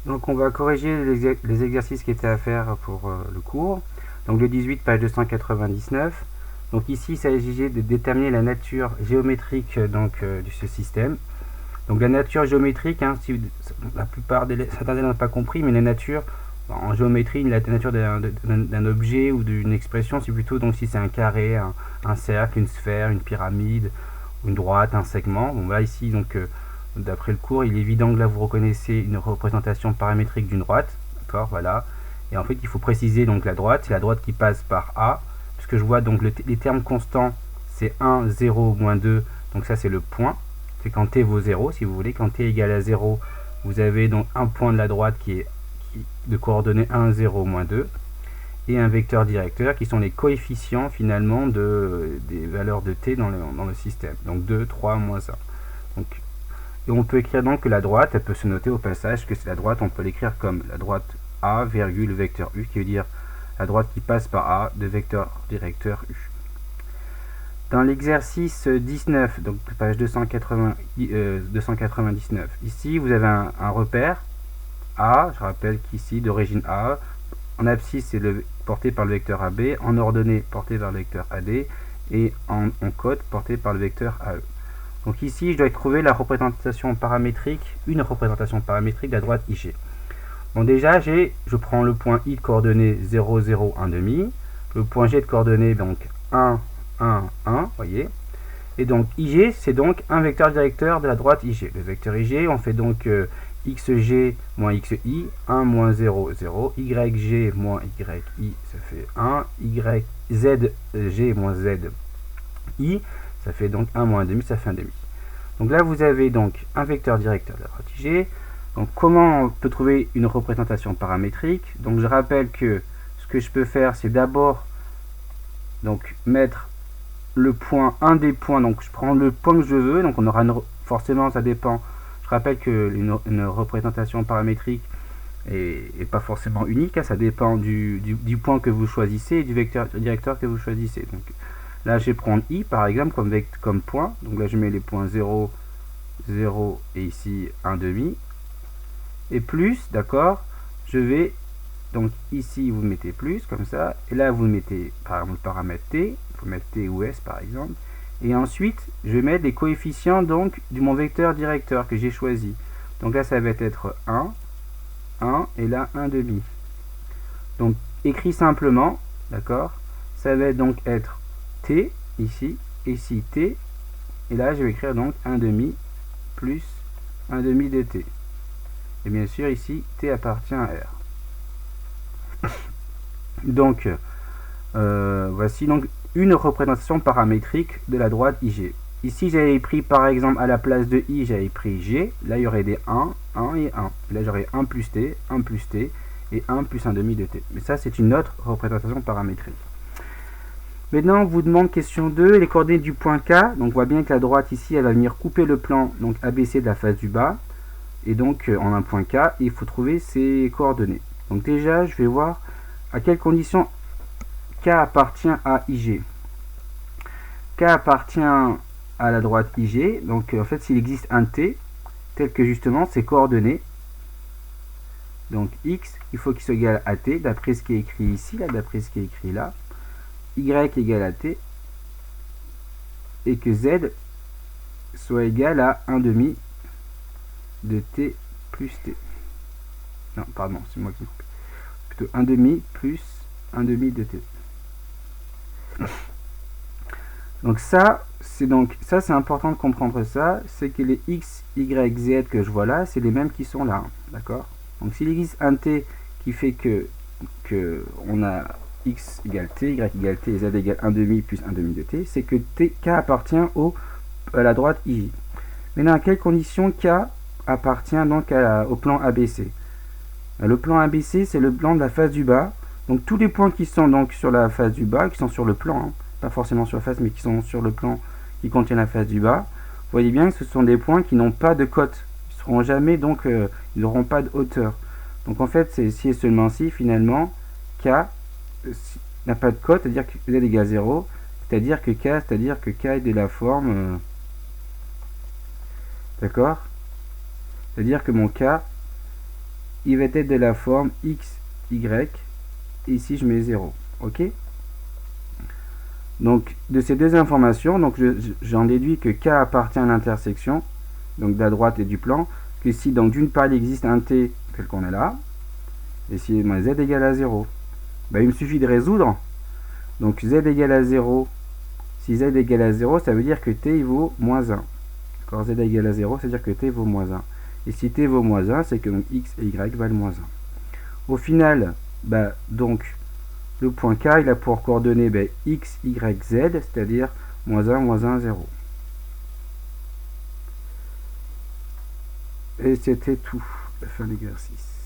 Donc on va corriger les exercices qui étaient à faire pour le cours. Donc le 18, page 299. Donc ici, il s'agissait de déterminer la nature géométrique de ce système. Donc la nature géométrique, hein, si la plupart certains n'ont pas compris, mais la nature, en géométrie, la nature d'un objet ou d'une expression, c'est plutôt donc si c'est un carré, un cercle, une sphère, une pyramide, une droite, un segment. Bon, là ici, donc d'après le cours, il est évident que là vous reconnaissez une représentation paramétrique d'une droite, d'accord, voilà. Et en fait, il faut préciser donc la droite, c'est la droite qui passe par A, puisque je vois donc les termes constants, c'est 1, 0, moins 2, donc ça c'est le point, c'est quand t vaut 0, si vous voulez, quand t égale à 0, vous avez donc un point de la droite qui est de coordonnées 1, 0, moins 2, et un vecteur directeur qui sont les coefficients finalement des valeurs de t dans le système, donc 2, 3, moins 1. Donc, et on peut écrire donc que la droite, elle peut se noter au passage que c'est la droite, on peut l'écrire comme la droite A, virgule, vecteur U, qui veut dire la droite qui passe par A de vecteur directeur U. Dans l'exercice 19, donc page 299, ici vous avez un repère A, je rappelle qu'ici d'origine A, en abscisse c'est porté par le vecteur AB, en ordonnée porté par le vecteur AD, et en cote porté par le vecteur AE. Donc ici, je dois trouver la représentation paramétrique, une représentation paramétrique de la droite IG. Bon, déjà, je prends le point I de coordonnées 0, 0, 1 demi, le point G de coordonnées donc 1, 1, 1, voyez. Et donc IG, c'est donc un vecteur directeur de la droite IG. Le vecteur IG, on fait donc XG moins XI, 1 moins 0, 0, YG moins YI, ça fait 1, ZG moins ZI, ça fait donc 1 moins 1 demi, ça fait 1 demi. Donc là, vous avez donc un vecteur directeur de la droite IG. Donc comment on peut trouver une représentation paramétrique? Donc je rappelle que ce que je peux faire, c'est d'abord donc mettre le point, un des points, donc je prends le point que je veux, donc on aura forcément, ça dépend. Je rappelle qu'une représentation paramétrique est pas forcément unique, hein, ça dépend du point que vous choisissez et du vecteur directeur que vous choisissez. Donc là, je vais prendre I par exemple comme point. Donc là, je mets les points 0, 0 et ici 1 demi. Et plus, d'accord, je vais, donc ici vous mettez plus comme ça. Et là, vous mettez par exemple le paramètre T. Il faut mettre T ou S par exemple. Et ensuite, je vais mettre les coefficients donc de mon vecteur directeur que j'ai choisi. Donc là, ça va être 1, 1 et là 1 demi. Donc écrit simplement, d'accord, ça va donc être T ici, ici T, et là je vais écrire donc 1 demi plus 1 demi de T. Et bien sûr ici T appartient à R. Donc voici donc une représentation paramétrique de la droite IG. Ici j'avais pris par exemple à la place de I, j'avais pris G, là il y aurait des 1, 1 et 1. Et là j'aurais 1 plus T, 1 plus T, et 1 plus 1 demi de T. Mais ça c'est une autre représentation paramétrique. Maintenant on vous demande question 2, les coordonnées du point K. Donc on voit bien que la droite ici elle va venir couper le plan donc ABC de la face du bas. Et donc en un point K, il faut trouver ses coordonnées. Donc déjà je vais voir à quelles conditions K appartient à IG. K appartient à la droite IG, donc en fait s'il existe un T, tel que justement ses coordonnées, donc X, il faut qu'il soit égal à T, d'après ce qui est écrit ici, là, d'après ce qui est écrit là, Y égale à T, et que Z soit égal à 1 demi de T plus T. Non, pardon, c'est moi qui coupe. Plutôt 1 demi plus 1 demi de T. Donc ça c'est important de comprendre ça, c'est que les x, y, z que je vois là, c'est les mêmes qui sont là, d'accord? Donc s'il existe un t qui fait que on a x égale t, y égale t et z égale 1 demi plus 1 demi de t, c'est que k appartient à la droite ij. Maintenant, à quelles conditions k appartient donc au plan ABC? Le plan ABC, c'est le plan de la face du bas. Donc tous les points qui sont donc sur la face du bas, qui sont sur le plan, hein, pas forcément sur la face, mais qui sont sur le plan qui contient la face du bas, vous voyez bien que ce sont des points qui n'ont pas de cote. Ils seront jamais, donc, ils n'auront pas de hauteur. Donc en fait, c'est si et seulement si, finalement, K n'a pas de cote, c'est-à-dire que Z égale 0, c'est-à-dire que K est de la forme... d'accord? C'est-à-dire que mon K il va être de la forme x, y, et ici je mets 0. Ok? Donc de ces deux informations, donc j'en déduis que K appartient à l'intersection, donc de la droite et du plan, que si donc d'une part il existe un T tel qu'on est là, et si Z égale à 0, ben, il me suffit de résoudre. Donc Z égale à 0, si Z égale à 0, ça veut dire que T il vaut moins 1. Z égale à 0, c'est-à-dire que T vaut moins 1. Et si T vaut moins 1, c'est que donc X et Y valent moins 1. Au final, bah, donc, le point K, il a pour coordonnées X, Y, Z, c'est-à-dire moins 1, 0. Et c'était tout, la fin de l'exercice.